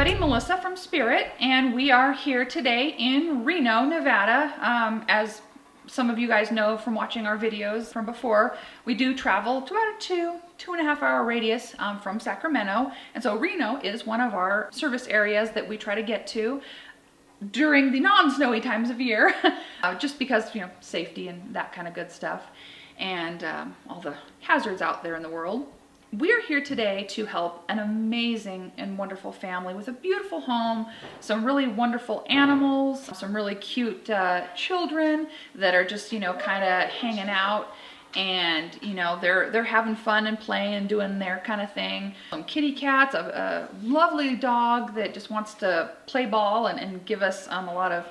everybody, Melissa from S.P.I.R.I.T, and we are here today in Reno, Nevada. As some of you guys know from watching our videos from before, we do travel to about a 2.5 hour radius from Sacramento, and so Reno is one of our service areas that we try to get to during the non-snowy times of year, just because, you know, safety and that kind of good stuff, and all the hazards out there in the world. We're here today to help an amazing and wonderful family with a beautiful home, some really wonderful animals, some really cute children that are just, you know, kind of hanging out, and, you know, they're having fun and playing and doing their kind of thing. Some kitty cats, a lovely dog that just wants to play ball and give us a lot of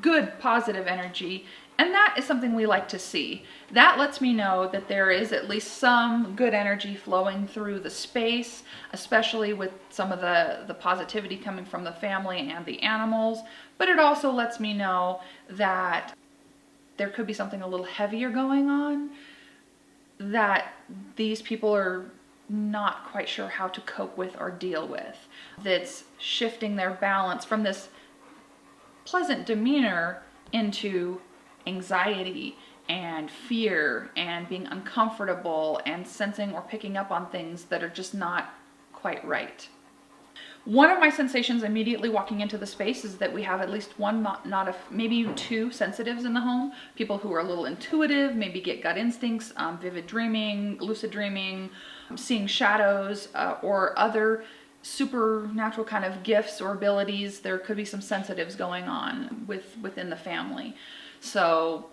good positive energy. And that is something we like to see. That lets me know that there is at least some good energy flowing through the space, especially with some of the positivity coming from the family and the animals. But it also lets me know that there could be something a little heavier going on that these people are not quite sure how to cope with or deal with. That's shifting their balance from this pleasant demeanor into anxiety and fear and being uncomfortable and sensing or picking up on things that are just not quite right. One of my sensations immediately walking into the space is that we have at least one, maybe two sensitives in the home. People who are a little intuitive, maybe get gut instincts, vivid dreaming, lucid dreaming, seeing shadows, or other supernatural kind of gifts or abilities. There could be some sensitives going on within the family. So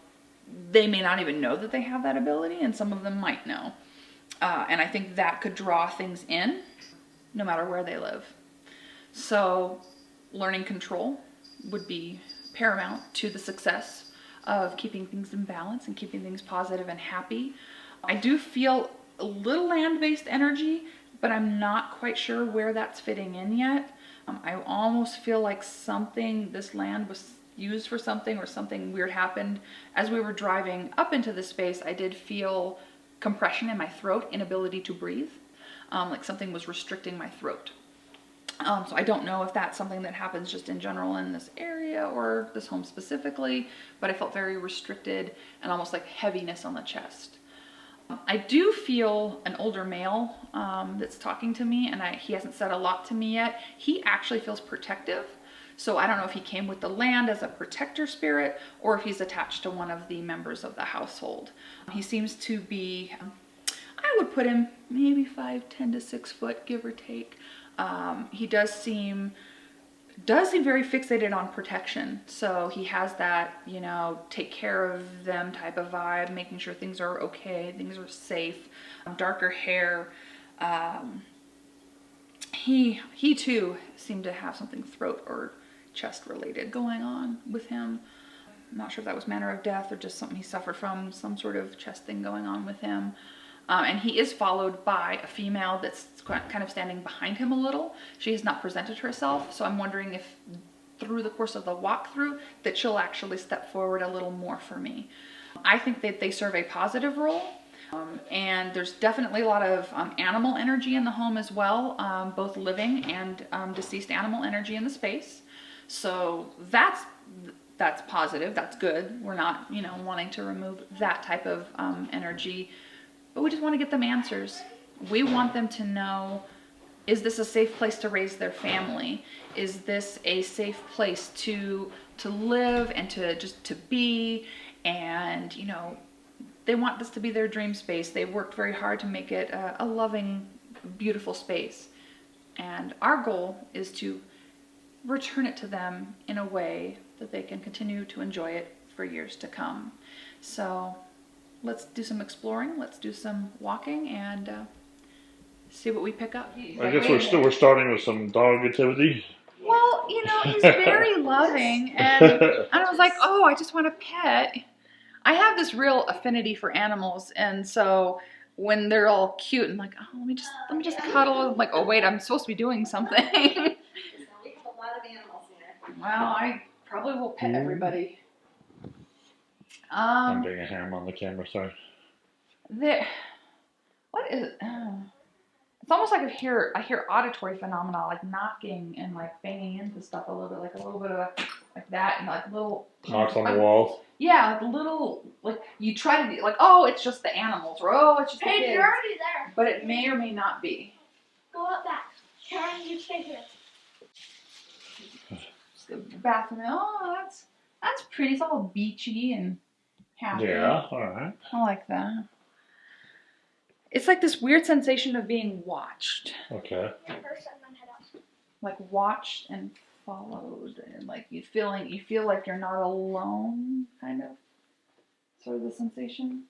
they may not even know that they have that ability, and some of them might know. And I think that could draw things in no matter where they live. So learning control would be paramount to the success of keeping things in balance and keeping things positive and happy. I do feel a little land-based energy, but I'm not quite sure where that's fitting in yet. I almost feel like this land was used for something, or something weird happened. As we were driving up into the space, I did feel compression in my throat, inability to breathe, like something was restricting my throat. So I don't know if that's something that happens just in general in this area or this home specifically, but I felt very restricted and almost like heaviness on the chest. I do feel an older male that's talking to me, and he hasn't said a lot to me yet. He actually feels protective. So I don't know if he came with the land as a protector spirit, or if he's attached to one of the members of the household. He seems to be, I would put him maybe 5'10" to 6 foot, give or take. He does seem very fixated on protection. So he has that, you know, take care of them type of vibe, making sure things are okay, things are safe. Darker hair. He too seemed to have something throat or chest related going on with him. I'm not sure if that was manner of death or just something he suffered from, some sort of chest thing going on with him. And he is followed by a female that's kind of standing behind him a little. She has not presented herself, so I'm wondering if through the course of the walkthrough that she'll actually step forward a little more for me. I think that they serve a positive role. And there's definitely a lot of animal energy in the home as well, both living and deceased animal energy in the space. So that's positive, that's good. We're not, you know, wanting to remove that type of energy, but we just want to get them answers. We want them to know, is this a safe place to raise their family? Is this a safe place to live and to be? And, you know, they want this to be their dream space. They worked very hard to make it a loving, beautiful space. And our goal is to return it to them in a way that they can continue to enjoy it for years to come. So let's do some exploring, let's do some walking, and see what we pick up. I guess we're starting with some dog activity. Well, you know, he's very loving, and I was like, oh, I just want a pet. I have this real affinity for animals, and so when they're all cute and like, oh, let me just cuddle. I'm like, oh wait, I'm supposed to be doing something. We have a lot of animals here. Well, I probably will pet everybody. I'm doing a ham on the camera, sorry. What is it? Oh. It's almost like I hear auditory phenomena, like knocking and like banging into stuff a little bit, like a little bit of like that, and like little Knocks on the walls. Yeah, like little, like you try to be like, oh, it's just the animals, or oh, it's just the kids. You're already there. But it may or may not be. Go up back. Sharon, you stay here. Just the bathroom. Oh, that's pretty. It's all beachy and happy. Yeah, all right. I like that. It's like this weird sensation of being watched. Okay. First, and then head out. Like watched and followed, and like you feel like you're not alone, kind of. Sort of the sensation.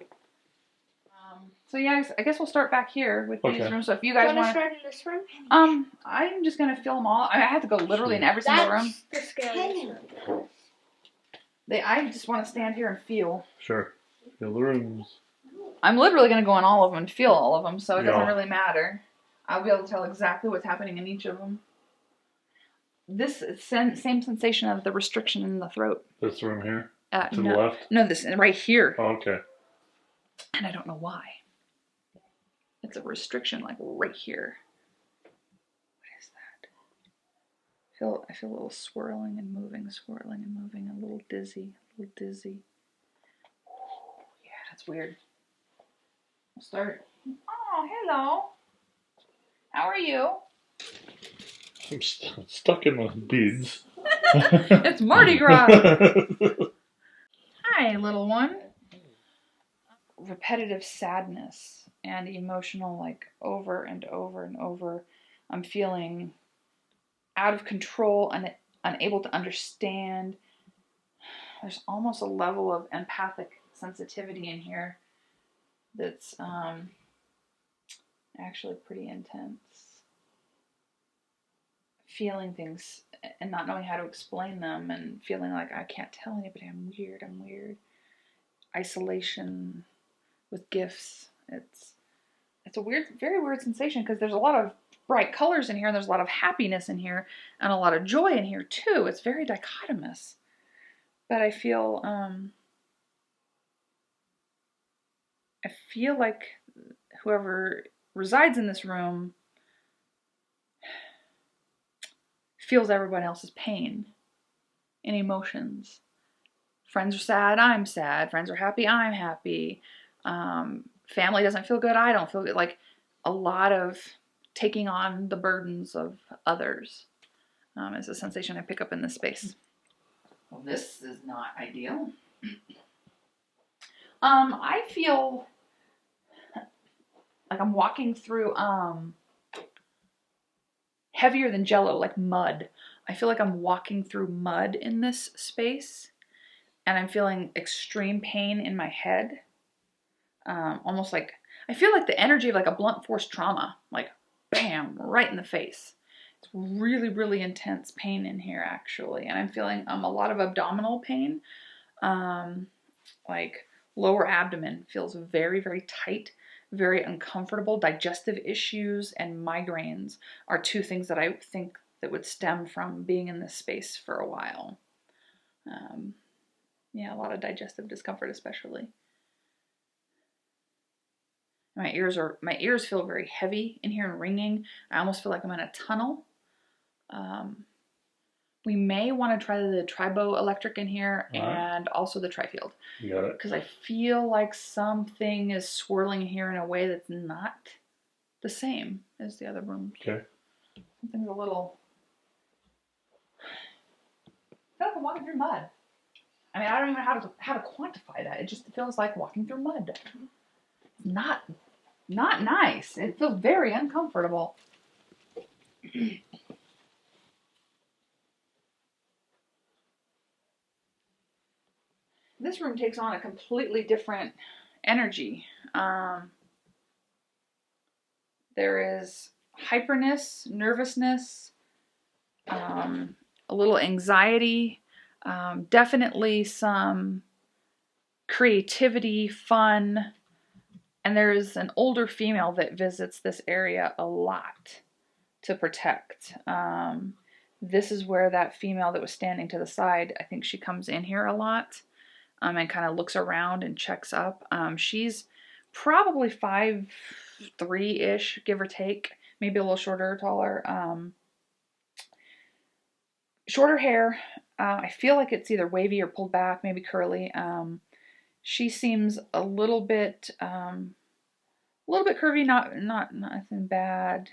So yeah, I guess we'll start back here with these rooms. So if you guys want to want, start in this room? I'm just gonna fill them all. I have to go literally in every single room. That's the scariest room. I just want to stand here and feel. Sure. Feel the rooms. I'm literally gonna go in all of them and feel all of them, so it doesn't Yeah. really matter. I'll be able to tell exactly what's happening in each of them. This same sensation of the restriction in the throat. This room here? To No, the left? no, this right here, Oh, okay. and I don't know why. It's a restriction, like right here. What is that? I feel a little swirling and moving, a little dizzy, Yeah, that's weird. We'll start. Oh, hello. How are you? I'm stuck in the beads. It's Mardi Gras. Hi, little one. Repetitive sadness and emotional, like over and over and over. I'm feeling out of control and unable to understand. There's almost a level of empathic sensitivity in here that's actually pretty intense. Feeling things and not knowing how to explain them, and feeling like I can't tell anybody I'm weird. Isolation with gifts. It's a weird, very weird sensation, because there's a lot of bright colors in here, and there's a lot of happiness in here, and a lot of joy in here too. It's very dichotomous. But I feel like whoever resides in this room feels everyone else's pain and emotions. Friends are sad, I'm sad. Friends are happy, I'm happy. Family doesn't feel good, I don't feel good. Like a lot of taking on the burdens of others is a sensation I pick up in this space. Well, this is not ideal. I feel like I'm walking through heavier than Jello, like mud. I feel like I'm walking through mud in this space, and I'm feeling extreme pain in my head. Almost like, I feel like the energy of like a blunt force trauma, like bam, right in the face. It's really, really intense pain in here actually. And I'm feeling a lot of abdominal pain. Like lower abdomen feels very, very tight, very uncomfortable. Digestive issues and migraines are two things that I think that would stem from being in this space for a while. Yeah, a lot of digestive discomfort especially. My ears feel very heavy in here and ringing. I almost feel like I'm in a tunnel. We may want to try the triboelectric in here and also the tri-field. You got it. Because I feel like something is swirling here in a way that's not the same as the other rooms. Okay. Something's a little... I feel like I'm walking through mud. I mean, I don't even know how to quantify that. It just feels like walking through mud. Not nice. It feels very uncomfortable. This room takes on a completely different energy. There is hyperness, nervousness, a little anxiety, definitely some creativity, fun, and there's an older female that visits this area a lot to protect. This is where that female that was standing to the side, I think she comes in here a lot. And kind of looks around and checks up. She's probably 5'3"-ish, give or take. maybe a little shorter or taller. Shorter hair. I feel like it's either wavy or pulled back, maybe curly. She seems a little bit curvy, not nothing bad.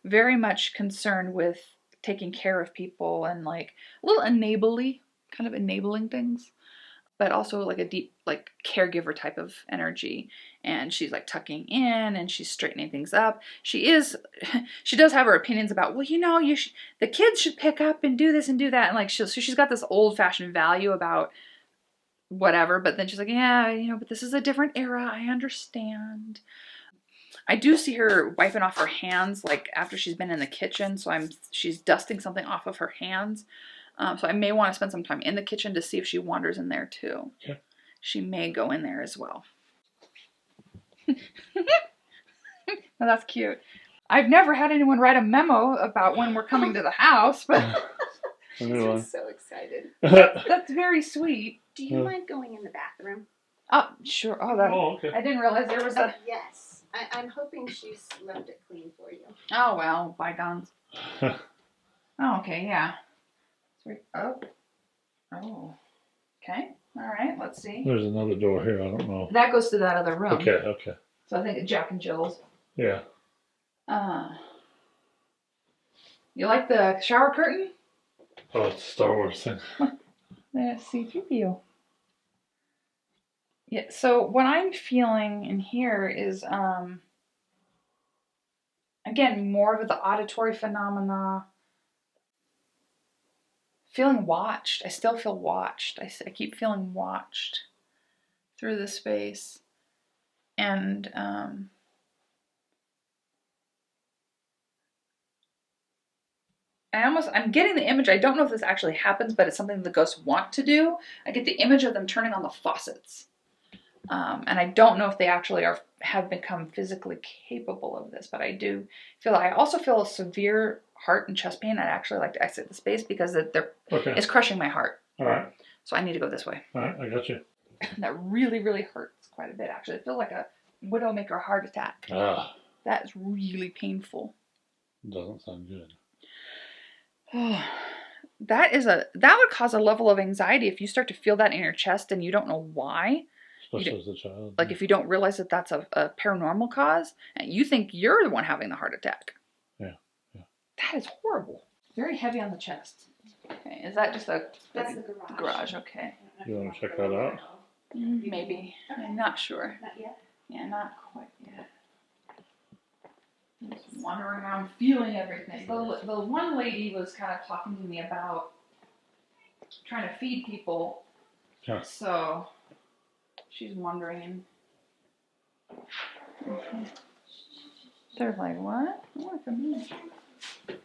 Very much concerned with taking care of people and like a little enabling things, but also like a deep like caregiver type of energy. And she's like tucking in and she's straightening things up. She does have her opinions about, well, the kids should pick up and do this and do that, and like she's got this old fashioned value about whatever. But then she's like, yeah, but this is a different era. I understand. I do see her wiping off her hands, like after she's been in the kitchen. So she's dusting something off of her hands. So I may want to spend some time in the kitchen to see if she wanders in there too. Okay. She may go in there as well. Well, that's cute. I've never had anyone write a memo about when we're coming to the house, but She's so excited. that's very sweet. Do you mind going in the bathroom? Oh, sure. Oh, okay. I didn't realize there was a... Yes. I'm hoping she's left it clean for you. Oh, well, bygones. Oh, okay, yeah. Sweet. Oh. Okay. All right, let's see. There's another door here. I don't know. That goes to that other room. Okay. So I think it's Jack and Jill's. Yeah. You like the shower curtain? Oh, it's a Star Wars thing. Let's see through you. Yeah, so what I'm feeling in here is, again, more of the auditory phenomena. Feeling watched. I still feel watched. I keep feeling watched through the space. And I'm getting the image. I don't know if this actually happens, but it's something the ghosts want to do. I get the image of them turning on the faucets. And I don't know if they actually have become physically capable of this, but I do feel, I also feel a severe heart and chest pain. I'd actually like to exit the space because it's crushing my heart. All right. So I need to go this way. All right, I got you. That really, really hurts quite a bit, actually. It feels like a widowmaker heart attack. Ah. That is really painful. Doesn't sound good. That would cause a level of anxiety if you start to feel that in your chest and you don't know why. Especially as a child. Like if you don't realize that that's a paranormal cause and you think you're the one having the heart attack. Yeah. That is horrible. Very heavy on the chest. Okay, is that just That's the garage. Okay. You want to check that out? Maybe. Okay. I'm not sure. Not yet? Yeah, not quite yet. Just wandering around feeling everything. The one lady was kind of talking to me about trying to feed people. Yeah. So she's wondering. They're like, what? What for me? As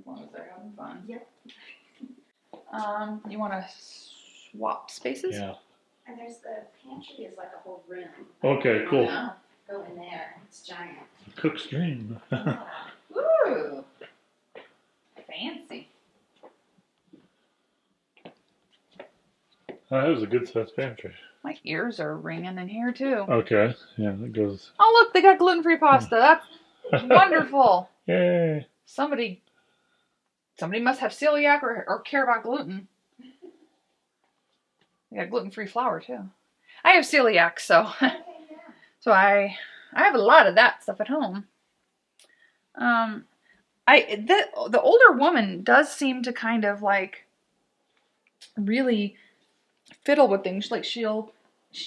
long as they're having fun. Yep. You want to swap spaces? Yeah. And there's the pantry is like a whole room. Okay, cool. Go in there. It's giant. Cook's dream. Ooh. Fancy. That was a good sized pantry. My ears are ringing in here too. Okay, yeah, that goes. Oh look, they got gluten-free pasta. That's wonderful. Yay. Somebody must have celiac or care about gluten. They got gluten-free flour too. I have celiac, so so I have a lot of that stuff at home. The older woman does seem to kind of like really fiddle with things. Like she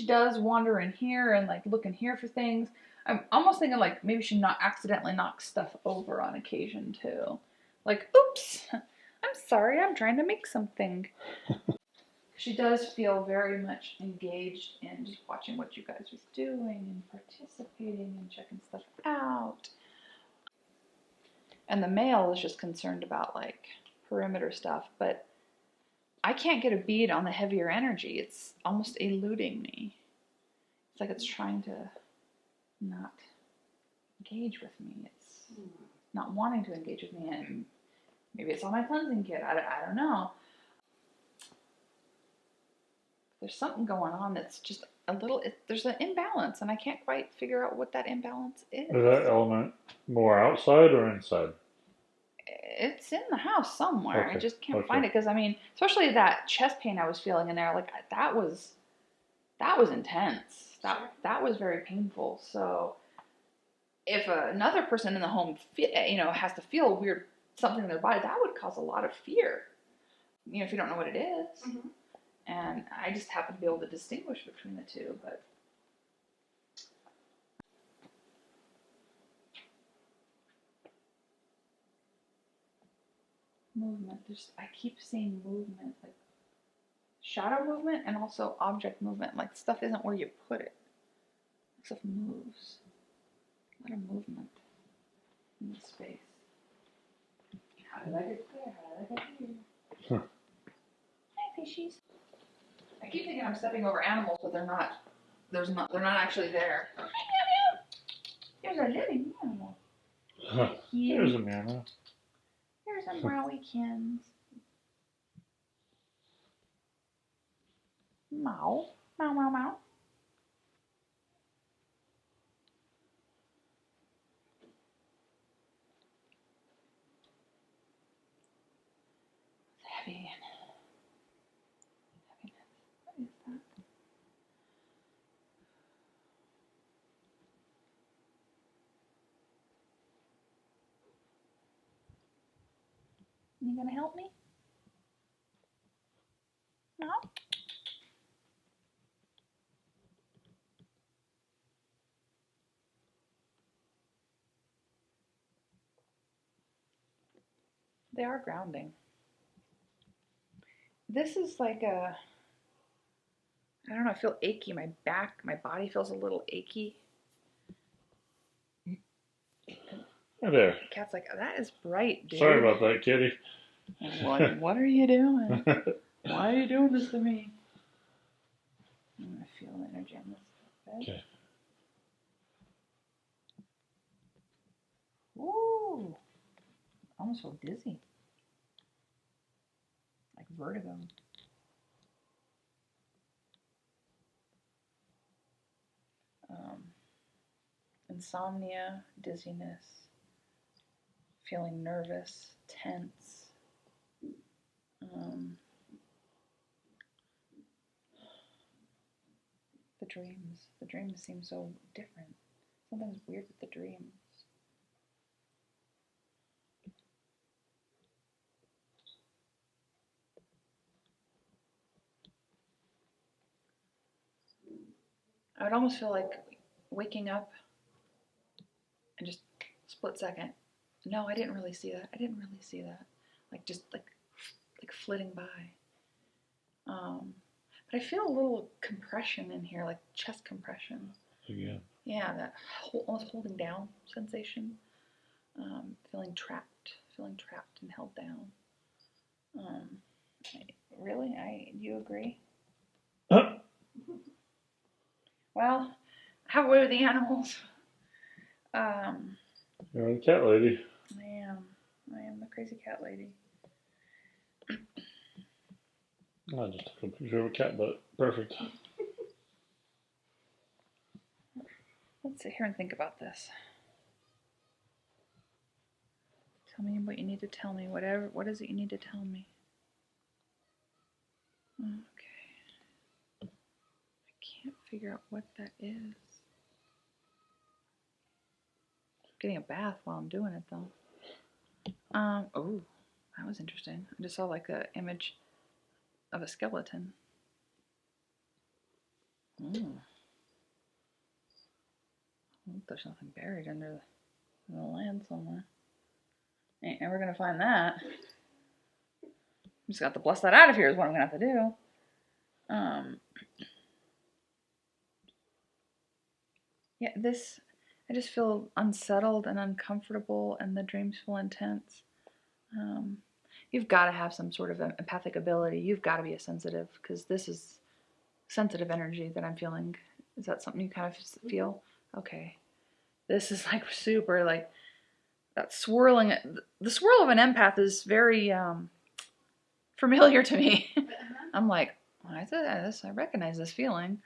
does wander in here and like look in here for things. I'm almost thinking like maybe she not accidentally knocks stuff over on occasion too. Like, oops, I'm sorry, I'm trying to make something. She does feel very much engaged in just watching what you guys are doing and participating and checking stuff out. And the male is just concerned about like perimeter stuff, but I can't get a bead on the heavier energy. It's almost eluding me. It's like it's trying to not engage with me. It's not wanting to engage with me. And maybe it's on my cleansing kit. I don't know. There's something going on that's just a little, there's an imbalance, and I can't quite figure out what that imbalance is. Is that element more outside or inside? It's in the house somewhere. Okay. I just can't find it because I mean, especially that chest pain I was feeling in there, like that was intense. That was very painful. So if another person in the home, has to feel weird something in their body, that would cause a lot of fear. If you don't know what it is. Mm-hmm. And I just happen to be able to distinguish between the two, but. Movement. I keep seeing movement, like shadow movement and also object movement. Like stuff isn't where you put it. Stuff moves. A lot of movement in the space. How did I get there? How did I get here? Huh. Hi, fishies. I keep thinking I'm stepping over animals, but they're not. They're not actually there. Hi, meow meow. There's a living animal. Huh. There's a meow. There's a Browikins. Meow. Meow, meow, meow. It's heavy. Heaviness. What is that? You gonna help me? No? They are grounding. This is like I don't know, I feel achy. My body feels a little achy. Hi there. The cat's like, that is bright, dude. Sorry about that, kitty. What are you doing? Why are you doing this to me? I'm going to feel the energy on this bed. Okay. Ooh. I almost feel dizzy. Like vertigo. Insomnia, dizziness, feeling nervous, tense. The dreams seem so different. Something's weird with the dreams. I would almost feel like waking up and just split second. No, I didn't really see that. Like just like flitting by. But I feel a little compression in here, like chest compression. Again. Yeah, that almost holding down sensation. Feeling trapped and held down. Really? Do you agree? Well, how were the animals? You're the cat lady. I am the crazy cat lady. I just took a picture of a cat butt. Perfect. Let's sit here and think about this. Tell me what you need to tell me. What is it you need to tell me? Okay. I can't figure out what that is. Getting a bath while I'm doing it though. Oh, that was interesting. I just saw like an image of a skeleton. I hope there's nothing buried under the land somewhere. Ain't never gonna find that. Just got to bless that out of here is what I'm gonna have to do. Yeah, I just feel unsettled and uncomfortable, and the dreams feel intense. You've got to have some sort of empathic ability. You've got to be a sensitive, because this is sensitive energy that I'm feeling. Is that something you kind of feel? Okay. This is like super, like, that swirling. The swirl of an empath is very familiar to me. I'm like, I recognize this feeling.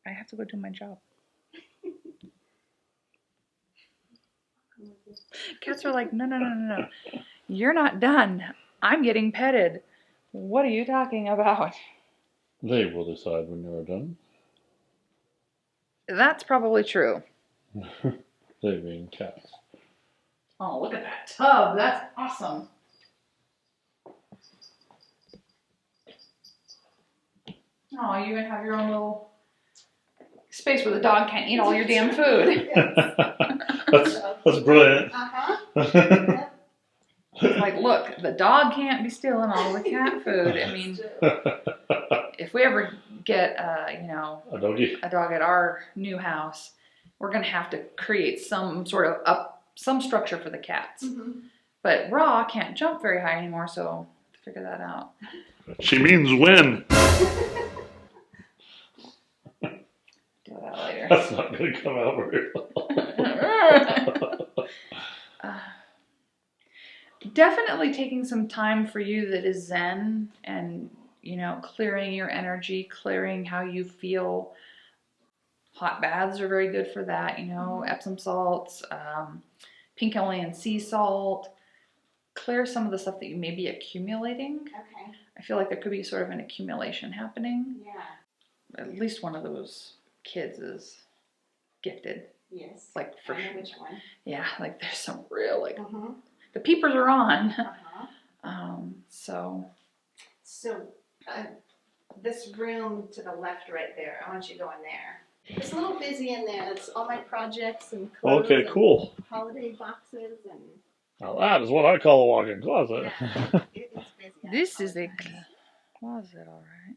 I have to go do my job. Cats are like, no. You're not done. I'm getting petted. What are you talking about? They will decide when you're done. That's probably true. They being cats. Oh, look at that tub. That's awesome. Oh, you even have your own little space where the dog can't eat all your damn food. That's brilliant. Uh-huh. It's like, look, the dog can't be stealing all the cat food. I mean, if we ever get, A doggy. a dog at our new house, we're gonna have to create some sort of some structure for the cats. Mm-hmm. But Raw can't jump very high anymore, so I'll have to figure that out. She means when. Do that later. That's not going to come out very well. Definitely taking some time for you that is zen and, clearing your energy, clearing how you feel. Hot baths are very good for that, Epsom salts, pink Himalayan sea salt. Clear some of the stuff that you may be accumulating. Okay. I feel like there could be sort of an accumulation happening. Yeah. At least one of those kids is gifted. Yes. Like for I know sure. which one. Yeah, like there's some real Uh-huh. the peepers are on. Uh-huh. So this room to the left right there, I want you to go in there. It's a little busy in there. It's all my projects and clothes Okay, cool. and holiday boxes and Now that is what I call a walk-in closet. yeah, it's busy. I this is a apologize. closet, all right.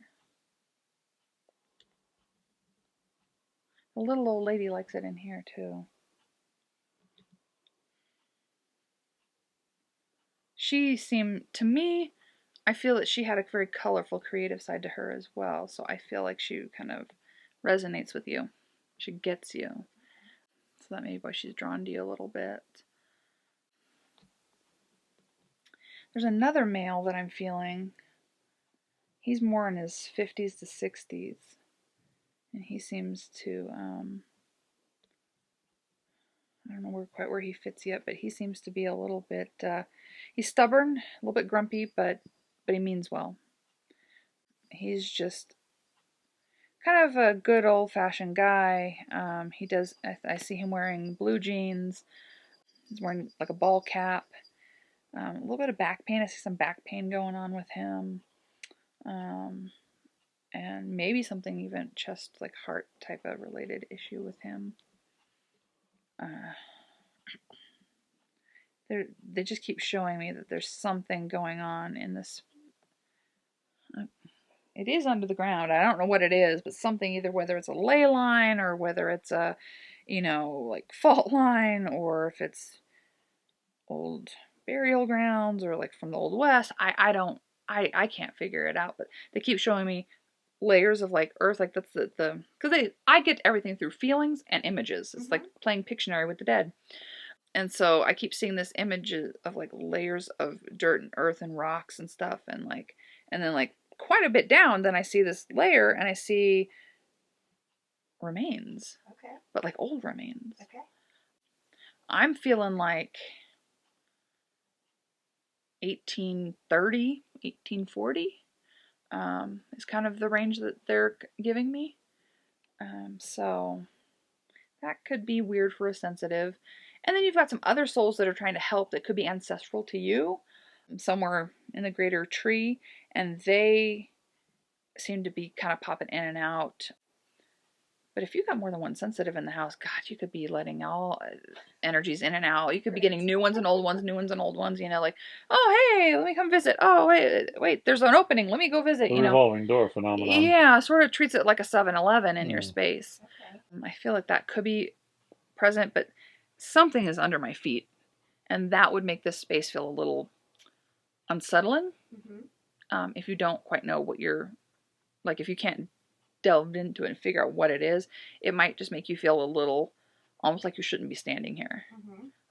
The little old lady likes it in here too. She seemed, to me, I feel that she had a very colorful, creative side to her as well. So I feel like she kind of resonates with you. She gets you. So that may be why she's drawn to you a little bit. There's another male that I'm feeling. He's more in his 50s to 60s. And he seems to, I don't know quite where he fits yet, but he seems to be a little bit, he's stubborn, a little bit grumpy, but he means well. He's just kind of a good old-fashioned guy. I see him wearing blue jeans. He's wearing like a ball cap. A little bit of back pain. I see some back pain going on with him. And maybe something even chest, like heart type of related issue with him. They just keep showing me that there's something going on in this. It is under the ground. I don't know what it is, but something, either whether it's a ley line or whether it's a, like fault line, or if it's old burial grounds or like from the Old West. I can't figure it out, but they keep showing me layers of like earth, like that's because I get everything through feelings and images. It's like playing Pictionary with the dead. And so I keep seeing this image of like layers of dirt and earth and rocks and stuff, and then like quite a bit down, then I see this layer and I see remains. Okay. But like old remains. Okay. I'm feeling like 1830, 1840 is kind of the range that they're giving me. So that could be weird for a sensitive. And then you've got some other souls that are trying to help that could be ancestral to you, somewhere in the greater tree, and they seem to be kind of popping in and out. But if you've got more than one sensitive in the house, God, you could be letting all energies in and out. You could be getting new ones and old ones, new ones and old ones, like, oh, hey, let me come visit. Oh, wait, there's an opening. Let me go visit, The revolving door phenomenon. Yeah, sort of treats it like a 7-Eleven in your space. Okay. I feel like that could be present, but something is under my feet, and that would make this space feel a little unsettling. If you don't quite know what like, if you can't delve into it and figure out what it is, it might just make you feel a little almost like you shouldn't be standing here.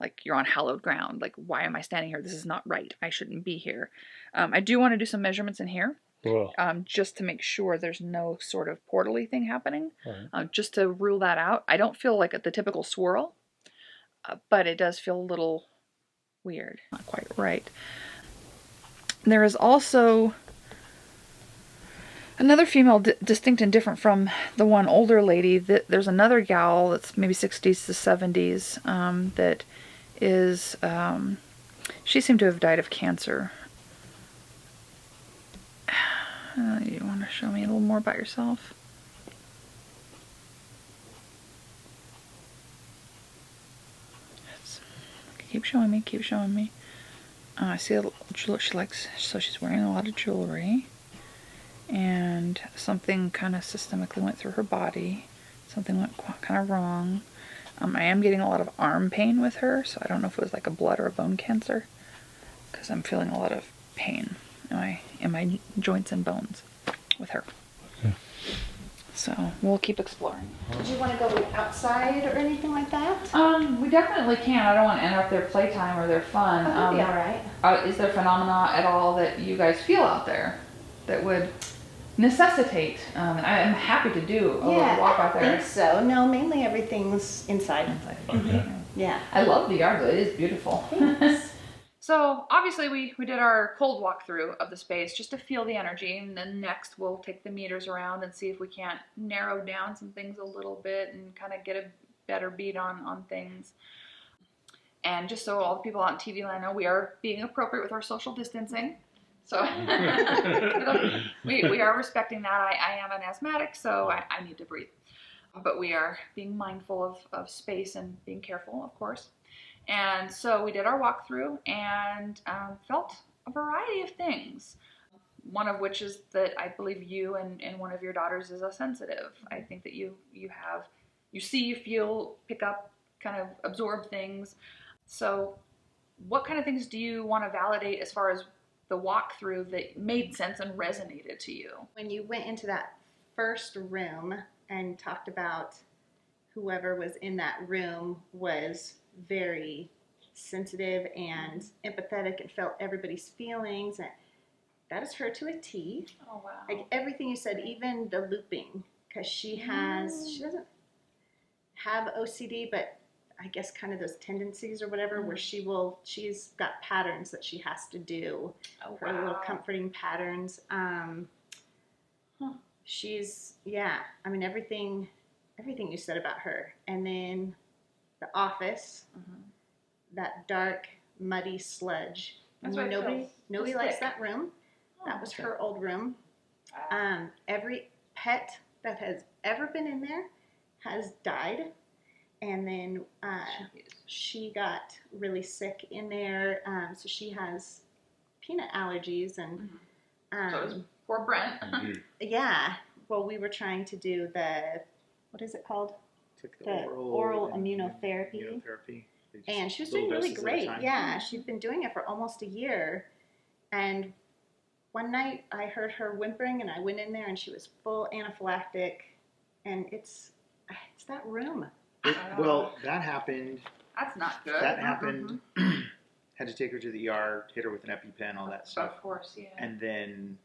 Like you're on hallowed ground. Like, why am I standing here? This is not right. I shouldn't be here. I do want to do some measurements in here. Well, just to make sure there's no sort of portal-y thing happening, right. just to rule that out. I don't feel like the typical swirl, but it does feel a little weird, not quite right. There is also another female distinct and different from the one older lady. There's another gal that's maybe 60s to 70s that is, she seemed to have died of cancer. You want to show me a little more about yourself? Keep showing me, keep showing me. I see she likes, so she's wearing a lot of jewelry. And something kind of systemically went through her body. Something went kind of wrong. I am getting a lot of arm pain with her, so I don't know if it was like a blood or a bone cancer, because I'm feeling a lot of pain in my joints and bones with her. Yeah. So we'll keep exploring. Did you want to go outside or anything like that? We definitely can. I don't want to interrupt their playtime or their fun. That'd be all right. Is there phenomena at all that you guys feel out there that would necessitate? I'm happy to do a little walk out there. I think so. No, mainly everything's inside. Okay. Yeah. I love the yard though. It is beautiful. Thanks. So obviously we did our cold walkthrough of the space just to feel the energy, and then next we'll take the meters around and see if we can't narrow down some things a little bit and kind of get a better beat on things. And just so all the people out in TV land know, we are being appropriate with our social distancing. So we are respecting that. I am an asthmatic, so I need to breathe. But we are being mindful of space and being careful, of course. And so we did our walkthrough and felt a variety of things. One of which is that I believe you and one of your daughters is a sensitive. I think that you see, you feel, pick up, kind of absorb things. So what kind of things do you want to validate as far as the walkthrough that made sense and resonated to you? When you went into that first room and talked about whoever was in that room was very sensitive and empathetic and felt everybody's feelings, and that is her to a T. Oh wow! Like everything you said, even the looping, because she doesn't have OCD, but I guess kind of those tendencies or whatever, where she's got patterns that she has to do. Oh, her little comforting patterns. She's, I mean, everything you said about her. And then the office, that dark, muddy sludge. That's why Nobody likes that room. That was her old room. Every pet that has ever been in there has died. And then she got really sick in there. So she has peanut allergies. And so it was poor Brent. yeah. Well, we were trying to do what is it called? Took The oral immunotherapy. And she was doing really great. Yeah, she'd been doing it for almost a year. And one night I heard her whimpering and I went in there and she was full anaphylactic. And it's that room. Well, that happened. That's not good. That happened. Had to take her to the ER, hit her with an EpiPen, all that stuff. Of course, yeah. And then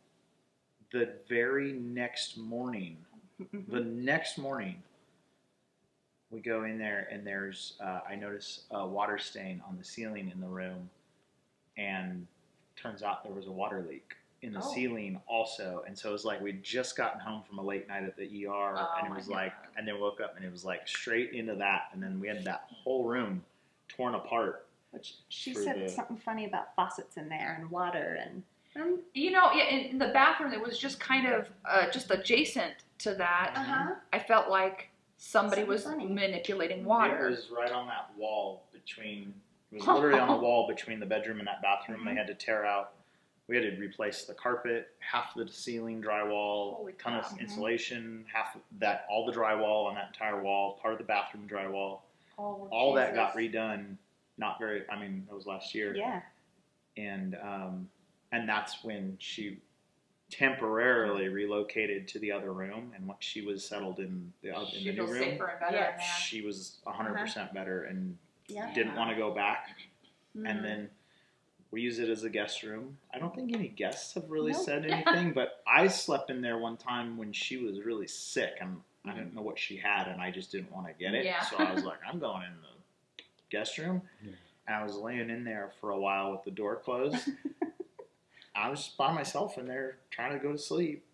the very next morning, we go in there and there's, I notice a water stain on the ceiling in the room, and turns out there was a water leak in the ceiling also. And so it was like we'd just gotten home from a late night at the ER, and it was like, and then woke up and it was like straight into that, and then we had that whole room torn apart. Which she said something funny about faucets in there and water and. In the bathroom, it was just kind of just adjacent to that. I felt like somebody was manipulating water. It was right on that wall between. It was literally on the wall between the bedroom and that bathroom. They had to tear out. We had to replace the carpet, half the ceiling drywall, ton of insulation, half of that, all the drywall on that entire wall, part of the bathroom drywall. All that got redone. Not very. I mean, that was last year. Yeah. And that's when she temporarily relocated to the other room, and once she was settled in the new room, safer and better in there. she was 100% better and didn't want to go back. And then We use it as a guest room. I don't think any guests have really Nope. said anything, but I slept in there one time when she was really sick, and I didn't know what she had, and I just didn't want to get it. Yeah. So I was like, I'm going in the guest room. Yeah. And I was laying in there for a while with the door closed. I was just by myself in there trying to go to sleep.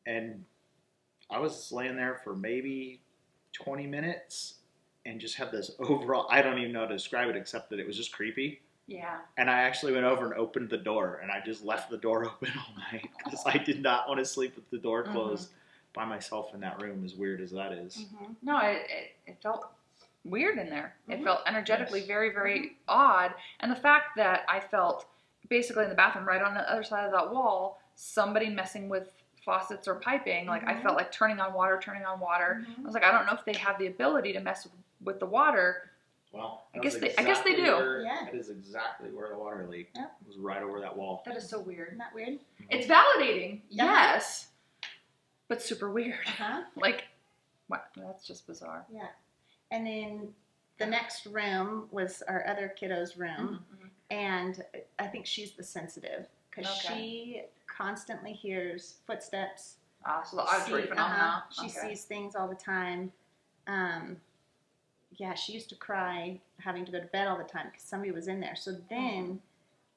And I was laying there for maybe 20 minutes and just had this overall, I don't even know how to describe it except that it was just creepy. Yeah. And I actually went over and opened the door, and I just left the door open all night because I did not want to sleep with the door closed by myself in that room, as weird as that is. Mm-hmm. No, it felt weird in there. It felt energetically Yes. very, very odd. And the fact that I felt basically in the bathroom right on the other side of that wall, somebody messing with faucets or piping, like I felt like turning on water. I was like, I don't know if they have the ability to mess with the water. Well, I guess they do. Yeah. That is exactly where the water leaked. Yeah. It was right over that wall. That is so weird. Isn't that weird? It's validating, Yeah. yes, but super weird. Uh-huh. Like, what? That's just bizarre. Yeah. And then the next room was our other kiddo's room. And I think she's the sensitive because Okay. she constantly hears footsteps. So the auditory phenomena. She sees things all the time. Yeah, she used to cry having to go to bed all the time because somebody was in there. So then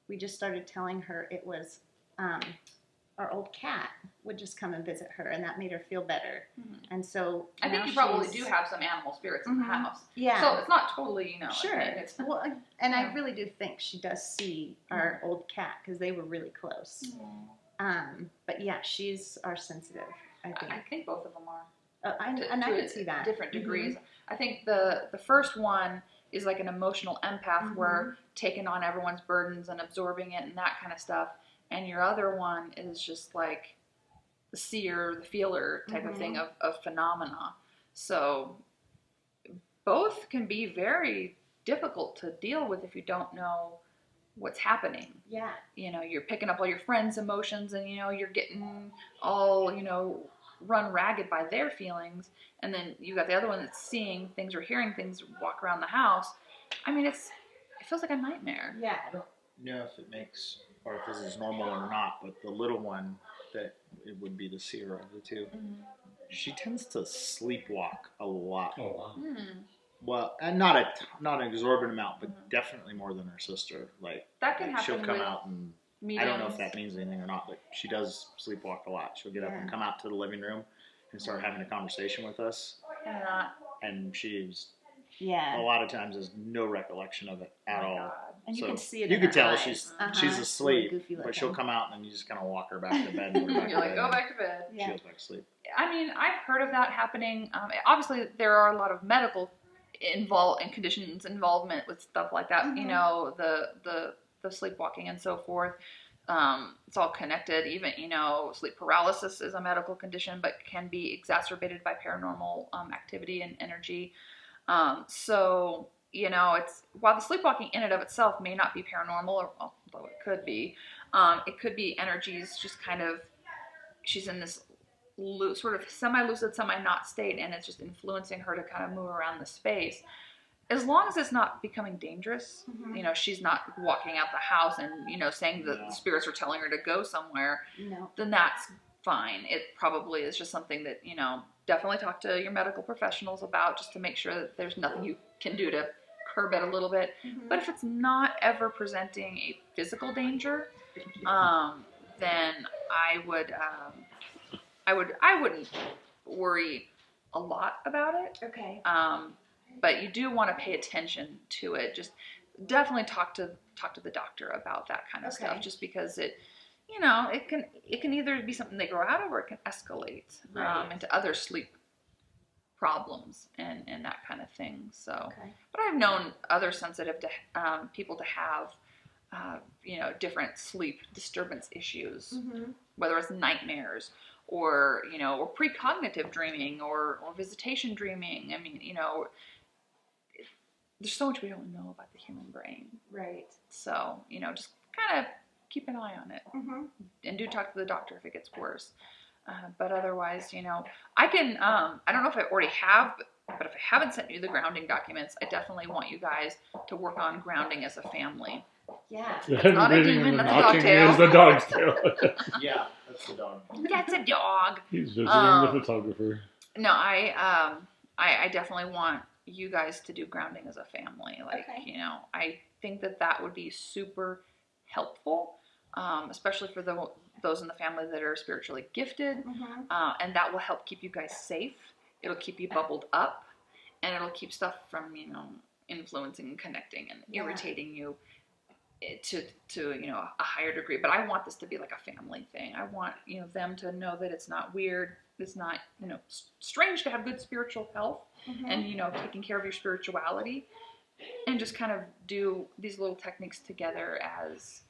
we just started telling her it was our old cat would just come and visit her, and that made her feel better. And so I think now you probably she's- do have some animal spirits in the house. Yeah. So it's not totally, Sure. I mean, it's, Well, and I Yeah. really do think she does see our old cat because they were really close. But yeah, she's our sensitive, I think. I think both of them are. And I to can see that. different degrees. I think the first one is like an emotional empath where taking on everyone's burdens and absorbing it and that kind of stuff. And your other one is just like the seer, the feeler type of thing of phenomena. So both can be very difficult to deal with if you don't know what's happening. Yeah. You know, you're picking up all your friends' emotions and, you know, you're getting all, you know, run ragged by their feelings. And then you got the other one that's seeing things or hearing things walk around the house. I mean, it feels like a nightmare. Yeah. I don't know if it makes, or if this is normal or not, but the little one that it would be the seer of the two, she tends to sleepwalk a lot. Oh, wow. Well, and not an exorbitant amount, but definitely more than her sister. Like That can happen she'll come with out and mediums. I don't know if that means anything or not, but she does sleepwalk a lot. She'll get up and come out to the living room and start having a conversation with us, And not. and she's a Yeah. lot of times has no recollection of it at Oh my all. God. And you So can see it you in can her tell eyes. she's Really asleep, goofy but she'll looking. come out and then you just kind of walk her back to bed. And put her back You're to like, bed, go and back to bed. She Yeah. goes back to sleep. I mean, I've heard of that happening. Obviously, there are a lot of medical conditions involvement with stuff like that. You know, the sleepwalking and so forth. It's all connected. Even, you know, sleep paralysis is a medical condition, but can be exacerbated by paranormal activity and energy. So, you know, it's while the sleepwalking in and of itself may not be paranormal, or although it could be energies just kind of, she's in this sort of semi-lucid, semi-not state, and it's just influencing her to kind of move around the space. As long as it's not becoming dangerous, you know, she's not walking out the house and, you know, saying that the spirits are telling her to go somewhere, No. then that's fine. It probably is just something that, you know, definitely talk to your medical professionals about, just to make sure that there's nothing you can do to curb it a little bit. But if it's not ever presenting a physical danger, then I wouldn't worry a lot about it. Okay. But you do want to pay attention to it. Just definitely talk to the doctor about that kind of stuff. Okay. Just because it, you know, it can either be something they grow out of, or it can escalate into other sleep problems and that kind of thing. So, Okay. but I've known other sensitive to people to have, you know, different sleep disturbance issues, whether it's nightmares or, you know, or precognitive dreaming or visitation dreaming. I mean, you know, there's so much we don't know about the human brain. Right. So, you know, just kind of keep an eye on it and do talk to the doctor if it gets worse. But otherwise, you know, I can, I don't know if I already have, but if I haven't sent you the grounding documents, I definitely want you guys to work on grounding as a family. Yeah. The It's not a ringing demon, and the that's a knocking dogtail. is the dog's tail. Yeah, that's the dog. That's a dog. He's visiting the photographer. No, I definitely want you guys to do grounding as a family. Like, Okay. you know, I think that would be super helpful, especially for those in the family that are spiritually gifted, and that will help keep you guys safe. It'll keep you bubbled up, and it'll keep stuff from, you know, influencing and connecting and irritating you to you know, a higher degree. But I want this to be like a family thing. I want, you know, them to know that it's not weird. It's not, you know, strange to have good spiritual health and, you know, taking care of your spirituality, and just kind of do these little techniques together as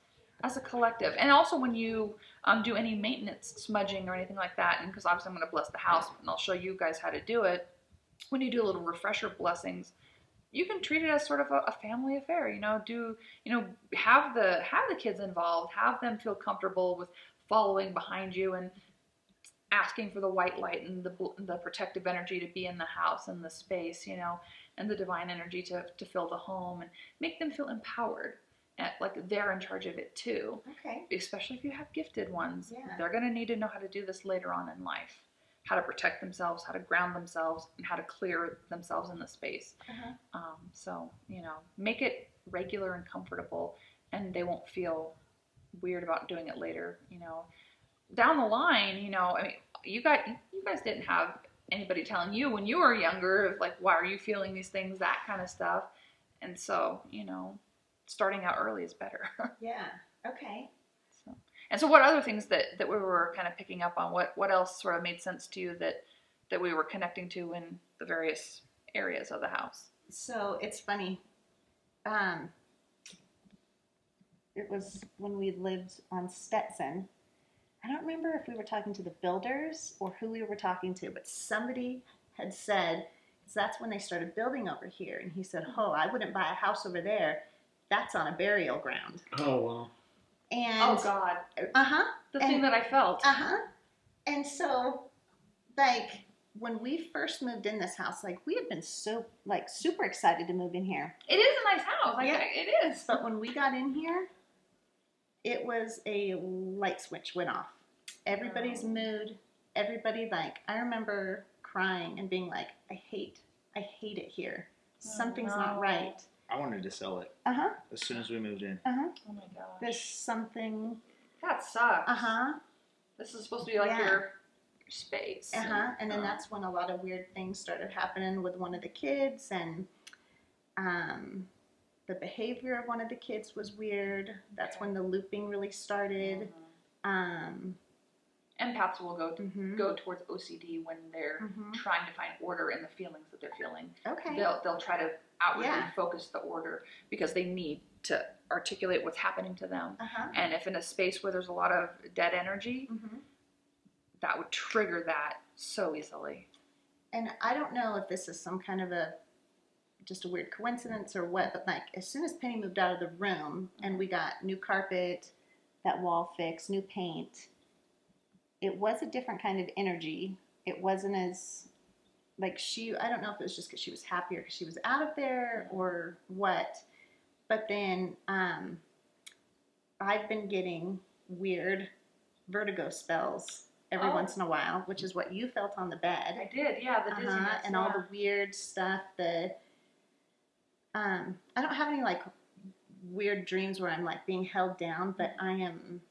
a collective. And also when you do any maintenance, smudging or anything like that, and because obviously I'm going to bless the house and I'll show you guys how to do it, when you do little refresher blessings, you can treat it as sort of a family affair. You know, have the kids involved, have them feel comfortable with following behind you and asking for the white light and the protective energy to be in the house and the space, you know, and the divine energy to fill the home, and make them feel empowered. Like they're in charge of it too. Okay. Especially if you have gifted ones. Yeah. They're going to need to know how to do this later on in life. How to protect themselves, how to ground themselves, and how to clear themselves in the space. So, you know, make it regular and comfortable, and they won't feel weird about doing it later. You know, down the line, you know, I mean, you guys didn't have anybody telling you when you were younger, like, why are you feeling these things, that kind of stuff. And so, you know, starting out early is better. Yeah. Okay. And so what other things that we were kind of picking up on, what else sort of made sense to you that we were connecting to in the various areas of the house? So it's funny. It was when we lived on Stetson. I don't remember if we were talking to the builders or who we were talking to, but somebody had said, because that's when they started building over here. And he said, oh, I wouldn't buy a house over there. That's on a burial ground. Oh, wow. And Oh, God. The thing that I felt. And so, like, when we first moved in this house, like, we had been super excited to move in here. It is a nice house. Like, Yeah. it is. But when we got in here, it was a light switch went off. Everybody's mood, everybody, like, I remember crying and being like, I hate it here. Something's not right. I wanted to sell it as soon as we moved in. Oh my gosh. There's something. That sucks. Uh-huh. This is supposed to be like your space. And then that's when a lot of weird things started happening with one of the kids, and the behavior of one of the kids was weird. That's when the looping really started. Empaths will go towards OCD when they're trying to find order in the feelings that they're feeling. Okay. They'll try to outwardly focus the order because they need to articulate what's happening to them. And if in a space where there's a lot of dead energy, that would trigger that so easily. And I don't know if this is some kind of just a weird coincidence or what, but like as soon as Penny moved out of the room and we got new carpet, that wall fixed, new paint, it was a different kind of energy. It wasn't as, like I don't know if it was just because she was happier because she was out of there or what, but then I've been getting weird vertigo spells every once in a while, which is what you felt on the bed. I did, yeah, the dizziness. And all the weird stuff, I don't have any like weird dreams where I'm like being held down, but I am,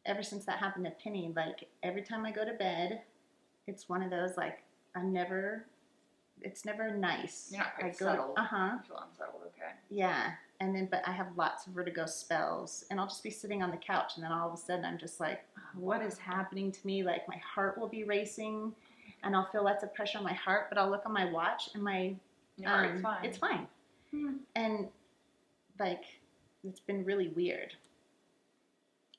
ever since that happened to Penny, like every time I go to bed, it's one of those like it's never nice. You're not quite settled. You feel unsettled, okay. Yeah, and then but I have lots of vertigo spells, and I'll just be sitting on the couch, and then all of a sudden I'm just like, what is happening to me? Like my heart will be racing, and I'll feel lots of pressure on my heart, but I'll look on my watch, and my it's fine. And like it's been really weird.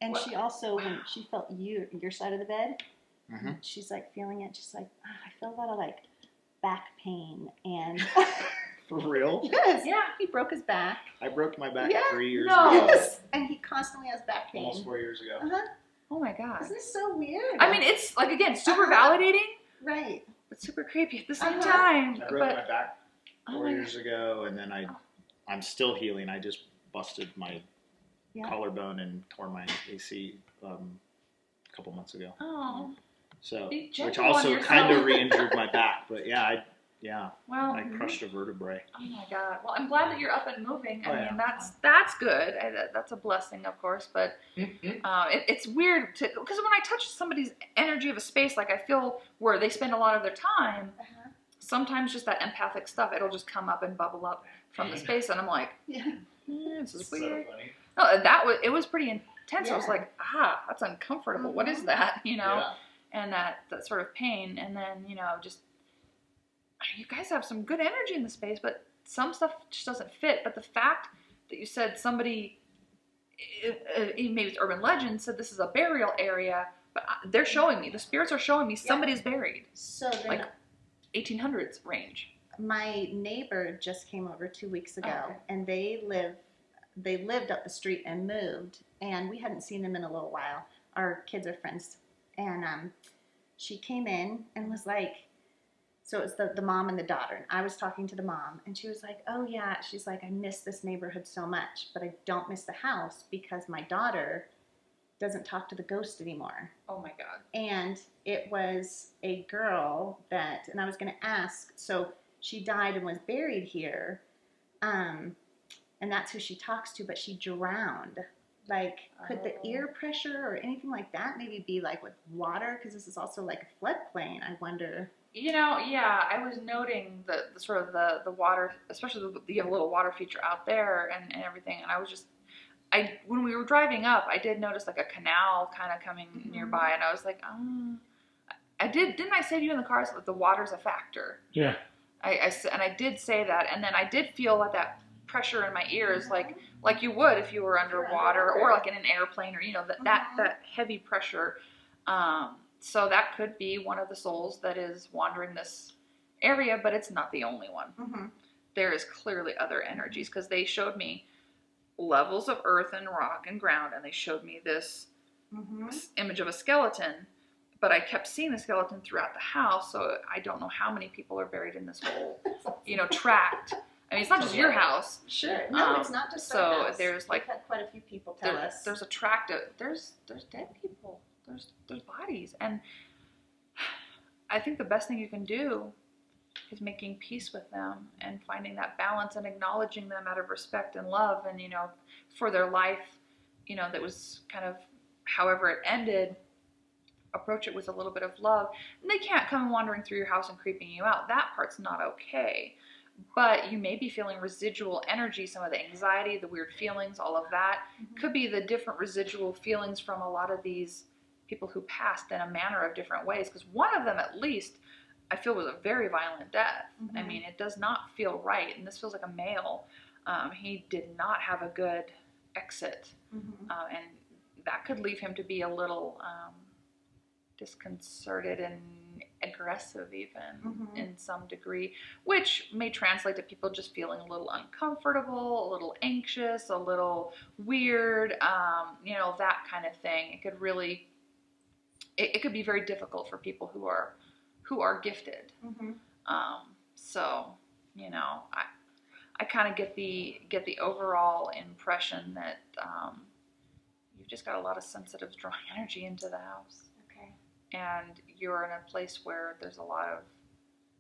And she also, when she felt your side of the bed, she's like feeling it. She's like, I feel a lot of like back pain and. For real? Yes. Yeah. He broke his back. I broke my back 3 years No. ago. Yes. And he constantly has back pain. Almost 4 years ago. Oh my God. Isn't this so weird? I mean, it's like, again, super validating, right. but super creepy at the same time. I broke my back 4 years ago, and then I'm still healing. I just busted my Yeah. collarbone and tore my AC a couple months ago. Oh. So, Be which gentle on also yourself. kind of re-injured my back. But Well, I crushed a vertebrae. oh my God. Well, I'm glad that you're up and moving. I Oh, mean, yeah. that's good. That's a blessing, of course. But it's weird because when I touch somebody's energy of a space, like I feel where they spend a lot of their time, sometimes just that empathic stuff, it'll just come up and bubble up from the space, and I'm like, this is weird. So funny. No, it was pretty intense. Yeah. I was like, that's uncomfortable. What is that? You know, and that sort of pain, and then just. You guys have some good energy in the space, but some stuff just doesn't fit. But the fact that you said somebody, maybe it's urban legend, said this is a burial area, but they're showing me, the spirits are showing me somebody's buried. So then, like 1800s range. My neighbor just came over 2 weeks ago, and they lived up the street and moved, and we hadn't seen them in a little while. Our kids are friends, and she came in and was like, so it was the mom and the daughter, and I was talking to the mom, and she was like, oh yeah, she's like, I miss this neighborhood so much, but I don't miss the house because my daughter doesn't talk to the ghost anymore. Oh my God. And it was a girl that, and I was going to ask, so she died and was buried here, and that's who she talks to, but she drowned. Like, could the ear pressure or anything like that maybe be like with water? Because this is also like a floodplain, I wonder. I was noting the sort of the water, especially you have a little water feature out there and everything, and I was just, when we were driving up, I did notice like a canal kind of coming nearby, and I was like, didn't I say to you in the car that the water's a factor? Yeah. I did say that, and then I did feel that pressure in my ears, like you would if you were underwater or like in an airplane, or that heavy pressure. So that could be one of the souls that is wandering this area, but it's not the only one. There is clearly other energies, because they showed me levels of earth and rock and ground, and they showed me this image of a skeleton, but I kept seeing the skeleton throughout the house, so I don't know how many people are buried in this whole, tract. I mean, it's not just your house. Sure. No, it's not just our house. There's like, we've had quite a few people tell us. There's a tract of, there's dead people. There's bodies, and I think the best thing you can do is making peace with them and finding that balance and acknowledging them out of respect and love, and for their life, that was kind of however it ended. Approach it with a little bit of love. And they can't come wandering through your house and creeping you out. That part's not okay. But you may be feeling residual energy, some of the anxiety, the weird feelings, all of that. Could be the different residual feelings from a lot of these people who passed in a manner of different ways. Because one of them, at least, I feel was a very violent death. I mean, it does not feel right. And this feels like a male. He did not have a good exit. And that could leave him to be a little disconcerted and aggressive even in some degree, which may translate to people just feeling a little uncomfortable, a little anxious, a little weird, that kind of thing. It could really, it could be very difficult for people who are gifted. So, I kind of get the overall impression that you've just got a lot of sensitives drawing energy into the house. And you're in a place where there's a lot of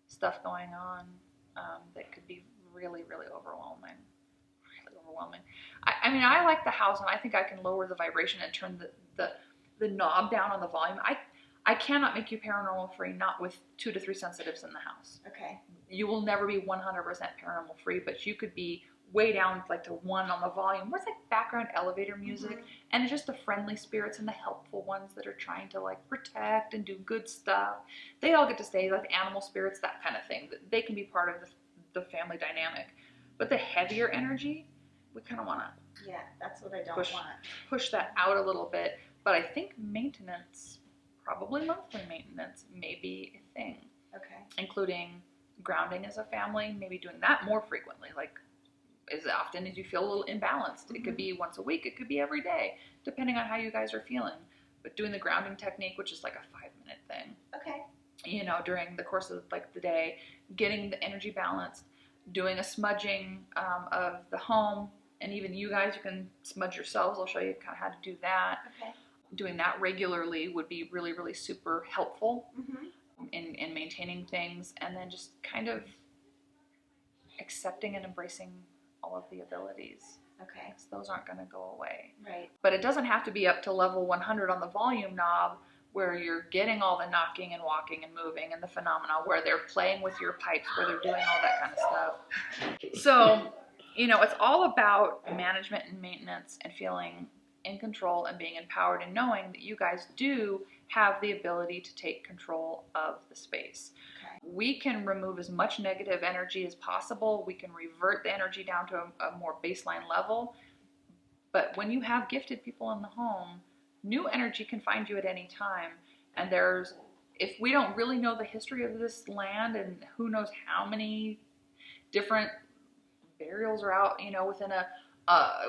stuff going on that could be really, really overwhelming. I mean, I like the house, and I think I can lower the vibration and turn the knob down on the volume. I cannot make you paranormal free, not with 2 to 3 sensitives in the house. You will never be 100% paranormal free, but you could be way down like to 1 on the volume, where it's like background elevator music, and it's just the friendly spirits and the helpful ones that are trying to like protect and do good stuff. They all get to stay, like animal spirits, that kind of thing. They can be part of the family dynamic. But the heavier energy, we kind of want to that's what I don't want. Push that out a little bit. But I think maintenance, probably monthly maintenance, may be a thing. Including grounding as a family, maybe doing that more frequently, like as often as you feel a little imbalanced. It could be once a week, it could be every day, depending on how you guys are feeling. But doing the grounding technique, which is like a 5-minute thing, during the course of like the day, getting the energy balanced, doing a smudging of the home and even you guys, you can smudge yourselves. I'll show you kind of how to do that. Okay. Doing that regularly would be really, really super helpful Mm-hmm. in maintaining things, and then just kind of accepting and embracing all of the abilities. Okay. So those aren't going to go away. Right. But it doesn't have to be up to level 100 on the volume knob where you're getting all the knocking and walking and moving and the phenomena, where they're playing with your pipes, where they're doing all that kind of stuff. So, it's all about management and maintenance and feeling in control and being empowered and knowing that you guys do have the ability to take control of the space. Okay. We can remove as much negative energy as possible. We can revert the energy down to a more baseline level. But when you have gifted people in the home, new energy can find you at any time. And if we don't really know the history of this land and who knows how many different burials are out, within a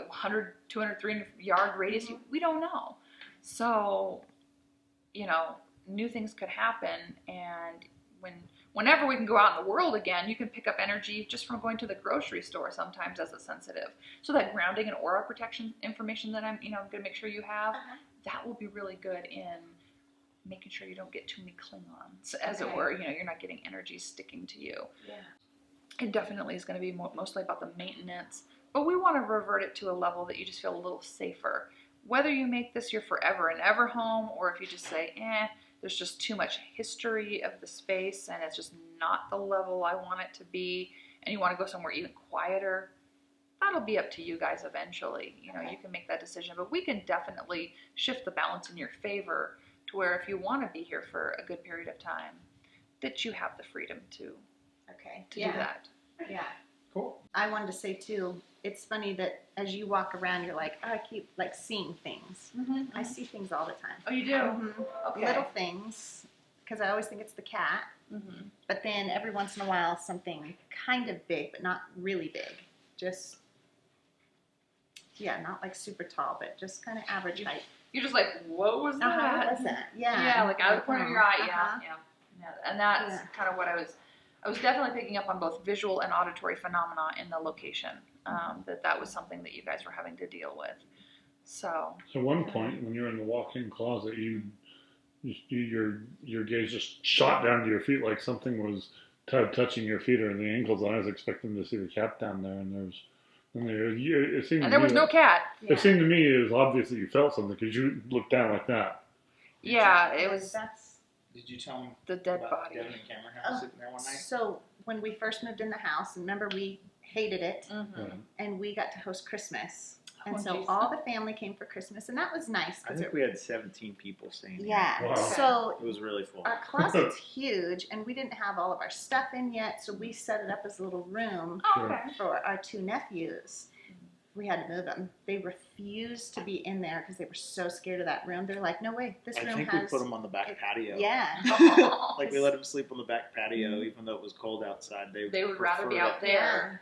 100, 200, 300 yard radius, we don't know. So, new things could happen. And whenever we can go out in the world again, you can pick up energy just from going to the grocery store sometimes as a sensitive. So that grounding and aura protection information that I'm going to make sure you have, that will be really good in making sure you don't get too many Klingons, as it were. You're not getting energy sticking to you. Yeah. It definitely is going to be mostly about the maintenance, but we want to revert it to a level that you just feel a little safer. Whether you make this your forever and ever home, or if you just say, there's just too much history of the space and it's just not the level I want it to be, and you want to go somewhere even quieter, that'll be up to you guys eventually. You can make that decision, but we can definitely shift the balance in your favor to where if you want to be here for a good period of time, that you have the freedom to do that. Yeah. Cool. I wanted to say too, it's funny that as you walk around, you're like, I keep seeing things. Mm-hmm. I see things all the time. Oh, you do? Mm-hmm. Okay. Little things, because I always think it's the cat. Mm-hmm. But then every once in a while, something kind of big, but not really big. Just, not like super tall, but just kind of average height. You're just like, what was that? What was that? Yeah. Yeah, like out of the corner of your eye. Uh-huh. Yeah. And that's kind of what I was definitely picking up on, both visual and auditory phenomena in the location. That was something that you guys were having to deal with. So At one point, when you were in the walk-in closet, your gaze just shot down to your feet like something was touching your feet or the ankles. I was expecting to see the cat down there, and it seemed. And there was no cat. It seemed to me it was obvious that you felt something because you looked down like that. Yeah, it was Did you tell him the dead about body. Devin and Cameron house sitting there one night? So when we first moved in the house, and remember we hated it, Mm-hmm. and we got to host Christmas. And Oh, so geez. all the family came for Christmas, and that was nice. I 'cause think we had 17 people staying here. Yeah. Wow. So It was really full. our closet's huge, and we didn't have all of our stuff in yet, so we set it up as a little room Oh, okay. for our two nephews. We had to move them. They refused to be in there because they were so scared of that room. They're like, no way, this I room think has... we put them on the back patio. Yeah. Like we let them sleep on the back patio, even though it was cold outside. They would rather be preferred out there.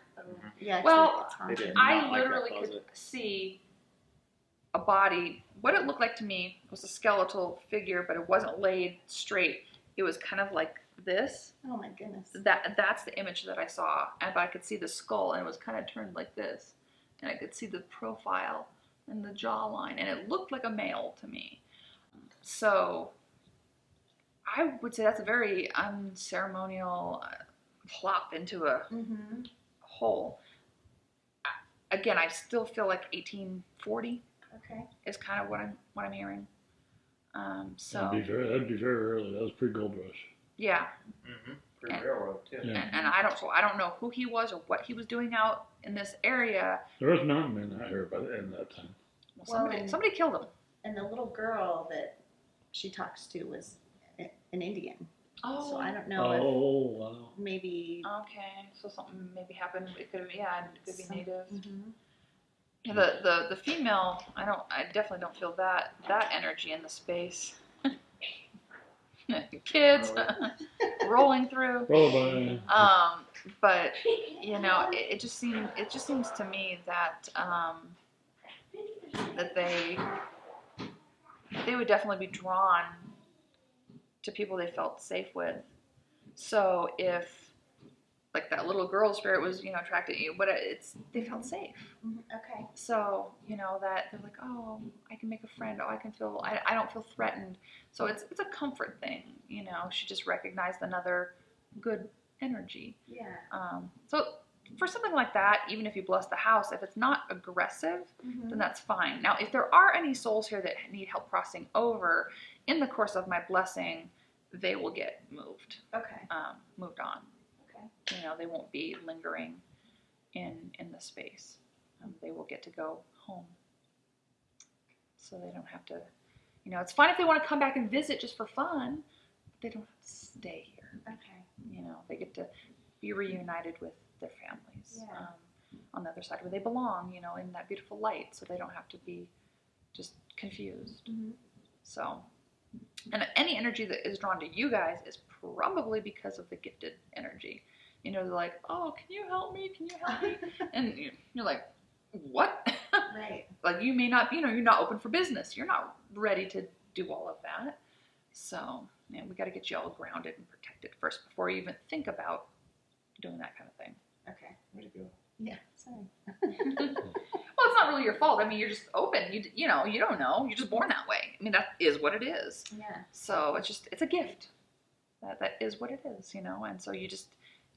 Yeah. Well, it's They haunted. did. I Not like that literally could closet. see a body. What it looked like to me was a skeletal figure, but it wasn't laid straight. It was kind of like this. Oh my goodness. That's the image that I saw, but I could see the skull, and it was kind of turned like this, and I could see the profile and the jawline, and it looked like a male to me. So I would say that's a very unceremonial plop into a Mm-hmm. hole. Again, I still feel like 1840 Okay. is kind of what I'm hearing. So That'd be very early. That was pre-gold rush. yeah, Mm-hmm. Pretty And- railroad too. Yeah. and I don't know who he was or what he was doing out in this area. There was mountain men out here in that time. Well, somebody killed him. And the little girl that she talks to was an Indian. Oh, So I don't know if Oh, wow. maybe... okay. So something maybe happened. It could have, it could be native. Mhm. Yeah, the female, I definitely don't feel that energy in the space. Kids rolling through. Roll by. But it just seems to me that that they would definitely be drawn to people they felt safe with. So if like that little girl spirit was, attracted to you, but they felt safe. Okay. So, that they're like, oh, I can make a friend. Oh, I don't feel threatened. So it's a comfort thing, She just recognized another good energy. Yeah. So for something like that, even if you bless the house, if it's not aggressive, then that's fine. Now, if there are any souls here that need help crossing over, in the course of my blessing, they will get moved. Okay. Moved on. Okay. They won't be lingering in the space. They will get to go home. So they don't have to, it's fine if they want to come back and visit just for fun, but they don't have to stay here. Okay. They get to be reunited with their families Yeah. on the other side where they belong, in that beautiful light, so they don't have to be just confused. So, and any energy that is drawn to you guys is probably because of the gifted energy. They're like, oh, can you help me? Can you help me? And you're like, what? Right. Like you may not, you're not open for business. You're not ready to do all of that. So, we got to get you all grounded and protected first before you even think about doing that kind of thing. Okay. Way to go. Yeah. Sorry. Well, it's not really your fault. You're just open. You don't know. You're just born that way. That is what it is. Yeah. So it's a gift. That is what it is, And so you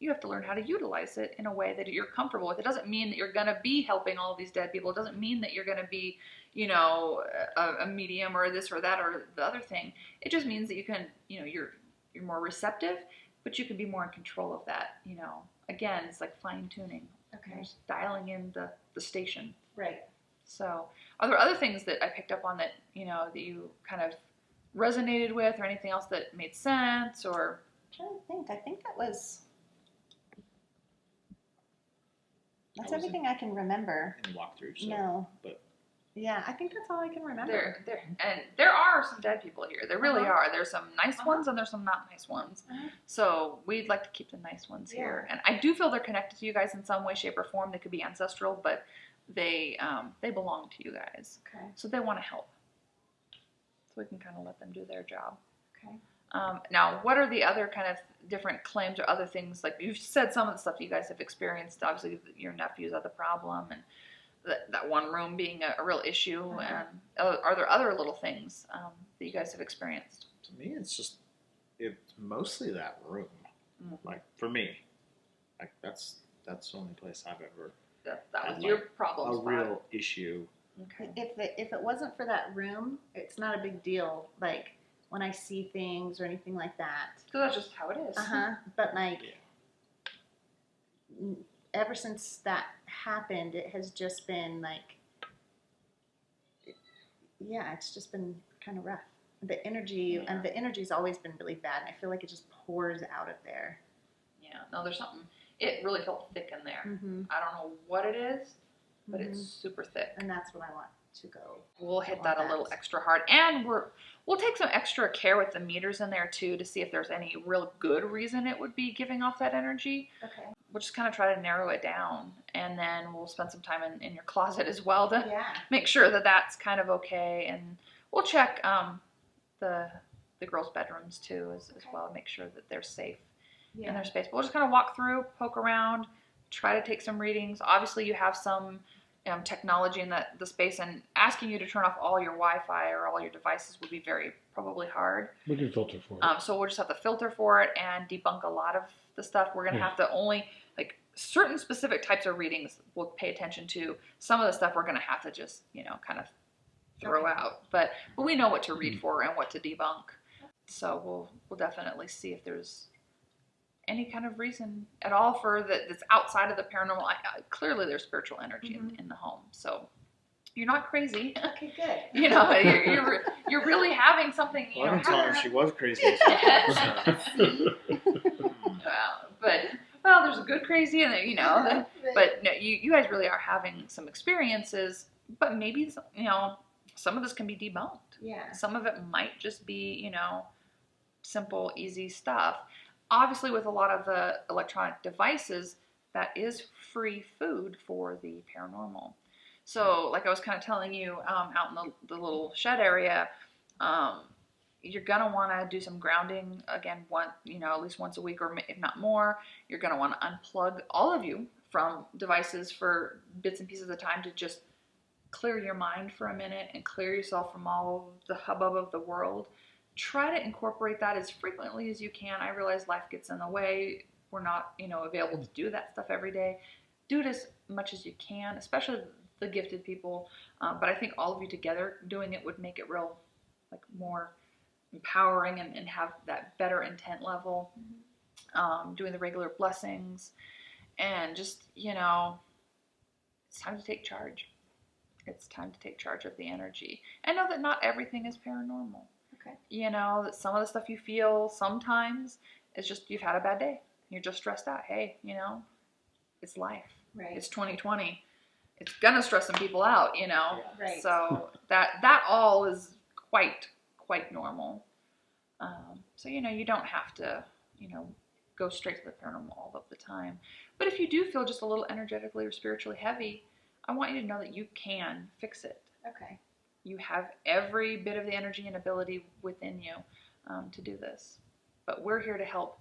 have to learn how to utilize it in a way that you're comfortable with. It doesn't mean that you're going to be helping all of these dead people. It doesn't mean that you're going to be, a medium or this or that or the other thing. It just means that you can, you're more receptive, but you can be more in control of that. Again, it's like fine tuning. Okay. Just dialing in the station. Right. So, are there other things that I picked up on that, that you kind of resonated with, or anything else that made sense, or? I'm trying to think. I think that's everything I can remember. In walkthrough, so, No. but Yeah, I think that's all I can remember. There are some dead people here. There really Uh-huh. are. There's some nice Uh-huh. ones and there's some not nice ones. Uh-huh. So we'd like to keep the nice ones here. And I do feel they're connected to you guys in some way, shape, or form. They could be ancestral, but they belong to you guys. Okay. So they want to help. So we can kind of let them do their job. Okay. Now, what are the other kind of different claims or other things? Like you've said some of the stuff you guys have experienced. Obviously, your nephews are the problem, and that one room being a real issue. Uh-huh. And are there other little things that you guys have experienced? to me, it's mostly that room. Mm-hmm. Like for me, like that's the only place I've ever That had, was your like, problem a spot. real issue. Okay. If it wasn't for that room, it's not a big deal. Like when I see things or anything like that. So that's just how it is. But like, ever since that happened, it has just been like, it's just been kind of rough. The energy and the energy's always been really bad. And I feel like it just pours out of there. Yeah. No, there's something. It really felt thick in there. Mm-hmm. I don't know what it is, but it's super thick. And that's what I want to go. We'll hit that a little extra hard, and we'll take some extra care with the meters in there too to see if there's any real good reason it would be giving off that energy. Okay. We'll just kind of try to narrow it down, and then we'll spend some time in your closet as well to make sure that that's kind of okay, and we'll check the girls' bedrooms too as well, make sure that they're safe in their space. But we'll just kind of walk through, poke around, try to take some readings. Obviously, you have some technology in the space, and asking you to turn off all your Wi-Fi or all your devices would be probably hard. We can filter for it. So we'll just have to filter for it and debunk a lot of the stuff. We're going to have to only, like, certain specific types of readings we'll pay attention to. Some of the stuff we're going to have to just, kind of throw out. But we know what to read for and what to debunk. So we'll definitely see if there's any kind of reason at all for that's outside of the paranormal. Clearly there's spiritual energy in the home. So you're not crazy. Okay, good. You're really having something. Well, I didn't tell her she was crazy. Well, there's a good crazy, and but no, you guys really are having some experiences. But maybe some of this can be debunked. Yeah. Some of it might just be simple, easy stuff. Obviously, with a lot of the electronic devices, that is free food for the paranormal. So, like I was kind of telling you, out in the little shed area, you're going to want to do some grounding again, at least once a week, or if not more. You're going to want to unplug all of you from devices for bits and pieces of time to just clear your mind for a minute and clear yourself from all the hubbub of the world. Try to incorporate that as frequently as you can. I realize life gets in the way. We're not, available to do that stuff every day. Do it as much as you can, especially the gifted people. But I think all of you together doing it would make it real, more empowering and have that better intent level. Doing the regular blessings and just, it's time to take charge. It's time to take charge of the energy. And know that not everything is paranormal. Okay. That some of the stuff you feel sometimes is just you've had a bad day. You're just stressed out. Hey, it's life. Right. It's 2020. It's gonna stress some people out, Yeah. Right. So that all is quite normal. So you don't have to go straight to the paranormal all of the time. But if you do feel just a little energetically or spiritually heavy, I want you to know that you can fix it. Okay. You have every bit of the energy and ability within you to do this. But we're here to help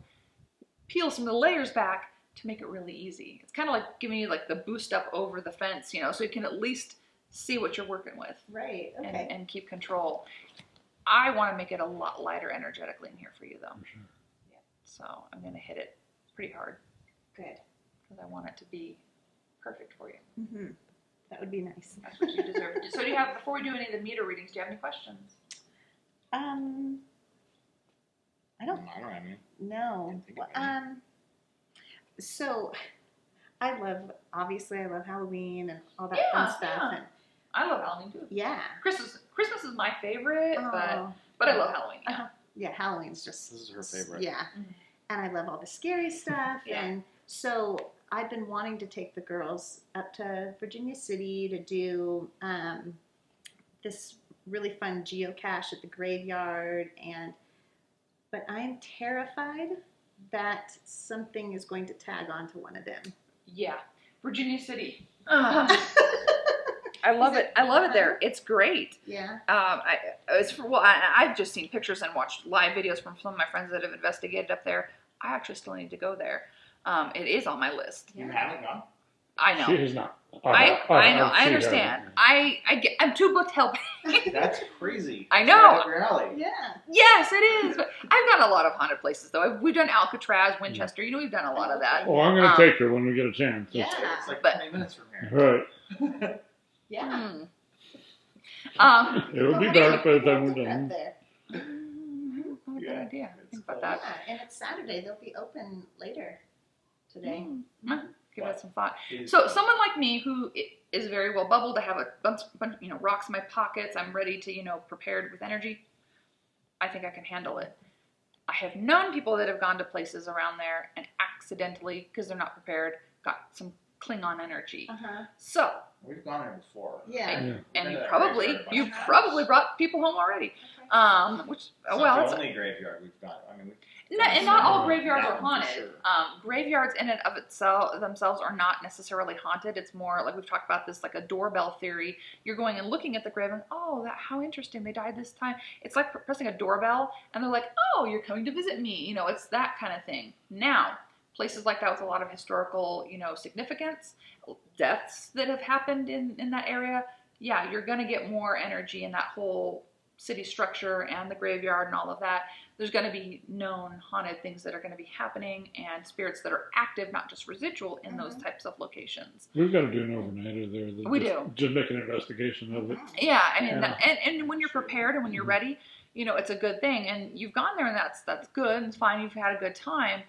peel some of the layers back to make it really easy. It's kind of like giving you the boost up over the fence, so you can at least see what you're working with. Right. Okay. And keep control. I want to make it a lot lighter energetically in here for you, though. For sure. Yeah. So I'm going to hit it pretty hard. Good. Because I want it to be perfect for you. Mm-hmm. That would be nice. That's what you deserve. So before we do any of the meter readings, do you have any questions? I don't. I don't have any. No. Didn't think of any. So I love Halloween and all that Yeah, fun stuff. yeah. And I love Halloween too. yeah. Christmas is my favorite, Oh. but I love Halloween. Yeah. Uh-huh. Yeah, Halloween's just. This is her favorite. Yeah. Mhm. And I love all the scary stuff. Yeah. And so I've been wanting to take the girls up to Virginia City to do this really fun geocache at the graveyard. But I'm terrified that something is going to tag onto one of them. Yeah. Virginia City. I love it. I love it there. It's great. Yeah. I've just seen pictures and watched live videos from some of my friends that have investigated up there. I actually still need to go there. It is on my list. You haven't gone? I know. She is not. I know. I she understand. hasn't. I'm too booked help. That's crazy. I It's know. right up your alley. Yeah. Yes, it is. But I've done a lot of haunted places though. We've done Alcatraz, Winchester. We've done a lot of that. Oh, I'm going to take her when we get a chance. Yeah. It's like But- 20 minutes from here. Right. Yeah. It'll be Well, dark by the time we'll we're do that done. there. What a good Yeah, idea. it's Think about cool. that. Yeah, and it's Saturday. They'll be open later today. Give that some thought. Is- So someone like me who is very well bubbled, I have a bunch rocks in my pockets. I'm ready to prepared with energy. I think I can handle it. I have known people that have gone to places around there and accidentally, because they're not prepared, got some Klingon energy. Uh-huh. So, We've gone there before. Yeah. and Yeah. you Been to that probably graveyard a bunch you of times. probably brought people home already. Which It's well, not it's the only graveyard we've gone. I mean, and not all Yeah. graveyards That are one for haunted. sure. Graveyards in and of themselves are not necessarily haunted. It's more like we've talked about this, like a doorbell theory. You're going and looking at the grave and, how interesting, they died this time. It's like pressing a doorbell and they're like, oh, you're coming to visit me. It's that kind of thing. Now, places like that with a lot of historical, significance, deaths that have happened in that area, yeah, you're going to get more energy in that whole city structure and the graveyard and all of that. There's going to be known haunted things that are going to be happening and spirits that are active, not just residual in those types of locations. We've got to do an overnighter there. We do. Just make an investigation of it. Yeah, I mean, Yeah. and when you're prepared and when you're ready, it's a good thing. And you've gone there and that's good and it's fine. You've had a good time